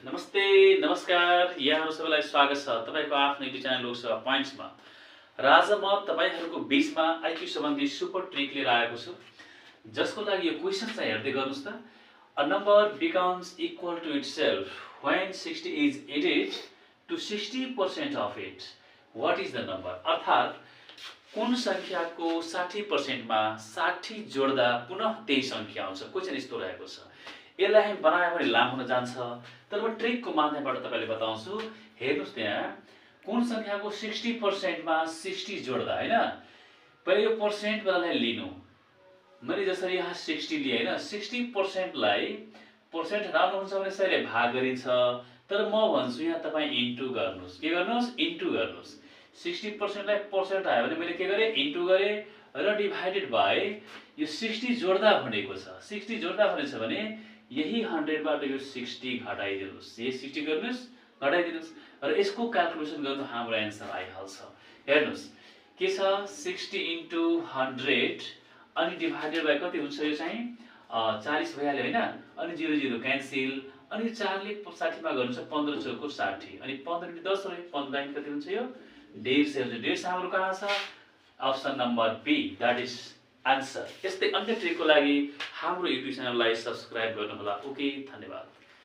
नमस्ते नमस्कार यहाँहरु सबैलाई स्वागत छ तपाईको आफ्नो युट्युब च्यानल लोकसभा पोइन्ट्समा। र आज म तपाईहरुको बीचमा आईक्यू सम्बन्धी सुपर ट्रिक लिएर आएको छु, जसको लागि यो क्वेशन चाहिँ हेर्दै गर्नुस् त। A number becomes equal to itself when 60 is added to 60% of it. What is the number? अर्थात कुन संख्याको 60% मा 60 जोड्दा पुनः त्यही संख्या आउँछ। क्वेशन यस्तो रहेको छ। यसलाई हामी बनायो भने लामो हुन जान्छ, तर म ट्रिकको माध्यमबाट तपाईलाई बताउँछु। हेर्नुस् त्यहाँ कुन संख्याको 60% मा 60 जोड्दा हैन, पहिले यो पर्सेन्ट बदलाई लिनु। मैले जसरी यहाँ 60 लिए हैन, 60% लाई पर्सेन्ट हटाउनु हुन्छ भने यसैले भाग गरिन्छ, तर म भन्छु यहाँ तपाई इन्टु गर्नुस्। के गर्नुस्? इन्टु गर्नुस्। 60% लाई पर्सेन्ट आयो भने मैले के गरे? इन्टु गरे र डिभाइडेड बाइ यो 60 जोड्दा भनेको छ। 60 जोड्दा भनेछ भने यही 100 बाट यो 60 घटाइदिनुस्। यो 60 गर्नुस्, घटाइदिनुस् र यसको क्याल्कुलेसन गर्नु हाम्रो आन्सर आइहाल्छ। हेर्नुस् के छ? 60 into 100 अनि डिभाइडेड बाइ कति हुन्छ? यो चाहिँ 40 भइहाल्यो हैन, अनि 0 0 क्यान्सल, अनि 4 ले 60 मा गर्नु छ 15 चौको 60 अनि 15 into 10 रह्यो, 15 कति हुन्छ? यो 150 हुन्छ। 150 हाम्रो कहाँ छ? Option number B, that is answer. यस्तै अन्य ट्रिकको लागि हाम्रो युट्युब च्यानललाई सब्स्क्राइब गर्नुहोला। ओके, धन्यवाद।